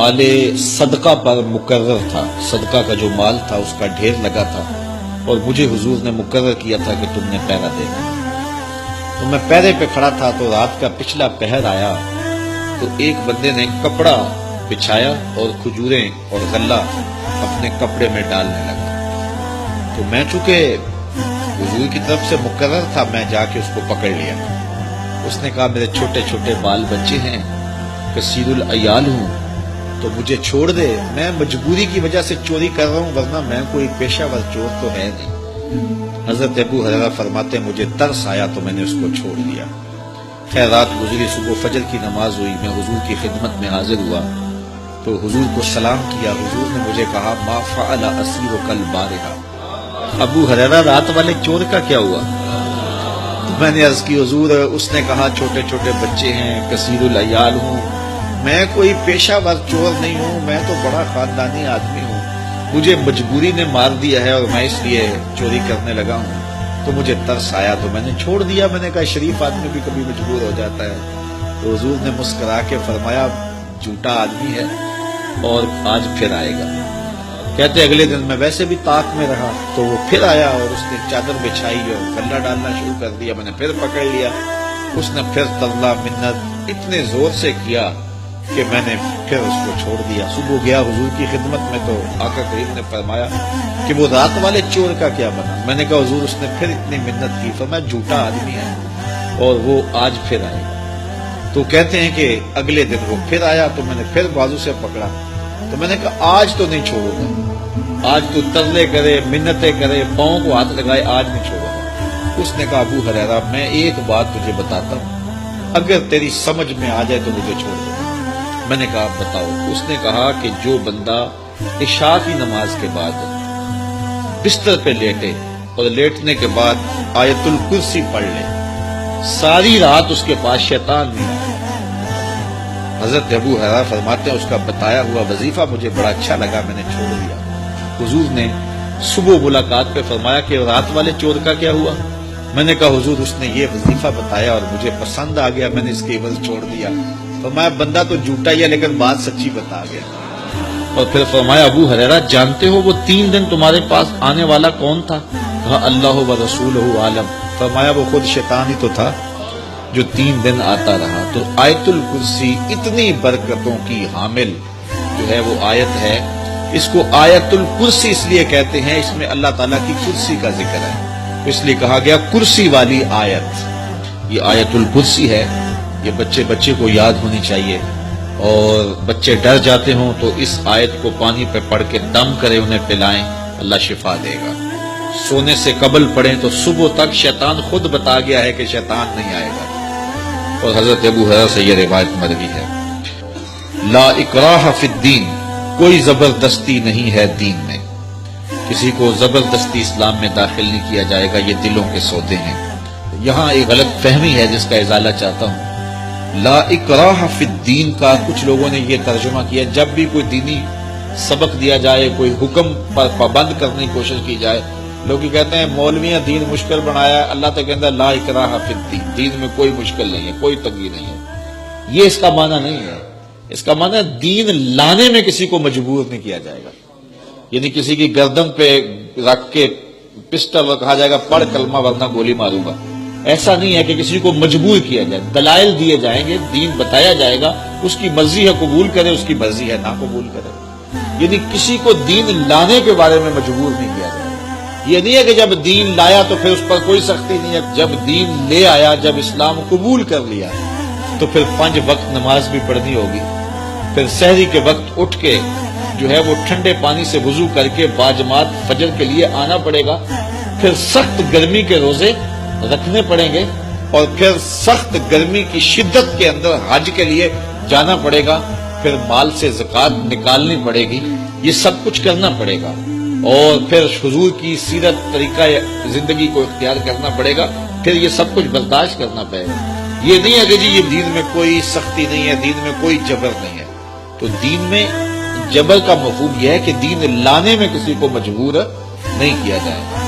माल सदका पर मुकर्रर था, सदका का जो माल था उसका ढेर लगा था और मुझे हुजूर ने मुकर्रर किया था कि तुमने पहरा देना। तो मैं पहरे पे खड़ा था तो रात का पिछला पहर आया तो एक बंदे ने कपड़ा बिछाया और खजूरें और गल्ला अपने कपड़े में डालने लगा। तो मैं चूंकि हुजूर की तरफ से मुकर्रर था, मैं जाके उसको पकड़ लिया। उसने कहा मेरे छोटे छोटे बाल बच्चे हैं, कसीरुल अयाल हूं, तो मुझे छोड़ दे, मैं मजबूरी की वजह से चोरी कर रहा हूं, वरना मैं कोई पेशावर चोर तो है नहीं। हजरत अबू हुरैरा फरमाते मुझे तरस आया तो मैंने उसको छोड़ दिया। खैर रात गुजरी, सुबह फजर की नमाज हुई, मैं हुजूर की खिदमत में हाजिर हुआ तो हुजूर को सलाम किया। हुजूर ने मुझे कहा मा फ़अल असीर कल बारिहा, अबू हुरैरा रात वाले चोर का क्या हुआ? तो मैंने अर्ज की हुजूर, उसने कहा छोटे छोटे बच्चे हैं, कसीरुल अयाल हूं, मैं कोई पेशावर चोर नहीं हूं, मैं तो बड़ा खानदानी आदमी हूं, मुझे मजबूरी ने मार दिया है और मैं इसलिए चोरी करने लगा हूं। तो मुझे तरस आया तो मैंने छोड़ दिया। मैंने कहा शरीफ आदमी भी कभी मजबूर हो जाता है। तो हुजूर ने मुस्कुरा के फरमाया झूठा आदमी है और आज फिर आएगा। कहते अगले दिन मैं वैसे भी ताक में रहा तो वो फिर आया और उसने चादर बिछाई और गल्ला डालना शुरू कर दिया। मैंने फिर पकड़ लिया, उसने फिर तरला मिन्नत इतने जोर से किया कि मैंने फिर उसको छोड़ दिया। सुबह गया हुजूर की खिदमत में तो आका करीम ने फरमाया कि वो रात वाले चोर का क्या बना? मैंने कहा हुजूर उसने फिर इतनी मिन्नत की, फरमाया झूठा आदमी है और वो आज फिर आएगा। तो कहते हैं कि अगले दिन वो फिर आया तो मैंने फिर बाजू से पकड़ा तो मैंने कहा आज तो नहीं छोड़ूंगा, आज तो तरले करे, मिन्नतें करे, पांव को हाथ लगाए, आज नहीं छोड़ूंगा। उसने कहा अबू हुरैरा मैं एक बात तुझे बताता हूं, अगर तेरी समझ में आ जाए तो मुझे छोड़ दो। मैंने कहा आप बताओ। उसने कहा कि जो बंदा इशा की नमाज के बाद बिस्तर पे लेटे और लेटने के बाद आयतुल कुर्सी पढ़ ले, सारी रात उसके पास शैतान नहीं आया। हजरत अबू हुरैरा फरमाते हैं उसका बताया हुआ वजीफा मुझे बड़ा अच्छा लगा, मैंने छोड़ दिया। हुजूर ने सुबह मुलाकात पे फरमाया कि रात वाले चोर का क्या हुआ? मैंने कहा हुजूर उसने ये वजीफा बताया और मुझे पसंद आ गया, मैंने इसके एवज छोड़ दिया। फरमाया बंदा तो झूठा ही है लेकिन बात सच्ची बता गया। और फिर फरमाया अबू हुरैरा जानते हो वो 3 दिन तुम्हारे पास आने वाला कौन था? कहा अल्लाह व रसूलुहु आलम। फरमाया वो खुद शैतान ही तो था जो 3 दिन आता रहा। तो आयतुल कुर्सी इतनी बरकतों की हामिल जो है वो आयत है। इसको आयतुल कुर्सी इसलिए कहते हैं, इसमें अल्लाह ताला की कुर्सी का जिक्र है, इसलिए कहा गया कुर्सी वाली आयत। ये आयतुल कुर्सी है, ये बच्चे बच्चे को याद होनी चाहिए और बच्चे डर जाते हों तो इस आयत को पानी पे पढ़ के दम करे उन्हें पिलाएं, अल्लाह शिफा देगा। सोने से कबल पढ़ें तो सुबह तक शैतान खुद बता गया है कि शैतान नहीं आएगा। और हजरत अबू हुरैरा से यह रिवायत मरवी है ला इकराह फिद्दीन, कोई जबरदस्ती नहीं है दीन में, किसी को जबरदस्ती इस्लाम में दाखिल नहीं किया जाएगा, ये दिलों के सौदे हैं। यहाँ एक गलत फहमी है जिसका इजाला चाहता हूँ। ला इकराह फिद्दीन का कुछ लोगों ने यह तर्जुमा किया जब भी कोई दीनी सबक दिया जाए, कोई हुक्म पर पाबंद करने की कोशिश की जाए, लोग कहते हैं मौलवियां दीन मुश्किल बनाया, अल्लाह तो कहता है ला इकराह फिद्दीन, दीन में कोई मुश्किल नहीं है, कोई तंगी नहीं है। ये इसका माना नहीं है। इसका माना दीन लाने में किसी को मजबूर नहीं किया जाएगा, यानी किसी की गर्दन पे रख के पिस्टल कहा जाएगा पढ़ कलमा वरना गोली मारूंगा, ऐसा नहीं है कि किसी को मजबूर किया जाए। दलाइल दिए जाएंगे, दीन बताया जाएगा, उसकी मर्जी है कबूल करे, उसकी मर्जी है ना कबूल करे, यानी किसी को दीन लाने के बारे में मजबूर नहीं किया जाएगा। ये नहीं है कि जब दीन लाया तो फिर उस पर कोई सख्ती नहीं है। जब दीन ले आया, जब इस्लाम कबूल कर लिया तो फिर 5 वक्त नमाज भी पढ़नी होगी, फिर सहरी के वक्त उठ के जो है वो ठंडे पानी से वुजू करके बाजमात फजर के लिए आना पड़ेगा, फिर सख्त गर्मी के रोजे रखने पड़ेंगे और फिर सख्त गर्मी की शिद्दत के अंदर हज के लिए जाना पड़ेगा, फिर माल से ज़कात निकालनी पड़ेगी, ये सब कुछ करना पड़ेगा और फिर हुजूर की सीरत तरीका जिंदगी को इख्तियार करना पड़ेगा, फिर ये सब कुछ बर्दाश्त करना पड़ेगा। ये नहीं है कि जी ये दीन में कोई सख्ती नहीं है, दीन में कोई जबर नहीं है। तो दीन में जबर का मफहूम यह है कि दीन लाने में किसी को मजबूर नहीं किया जाए।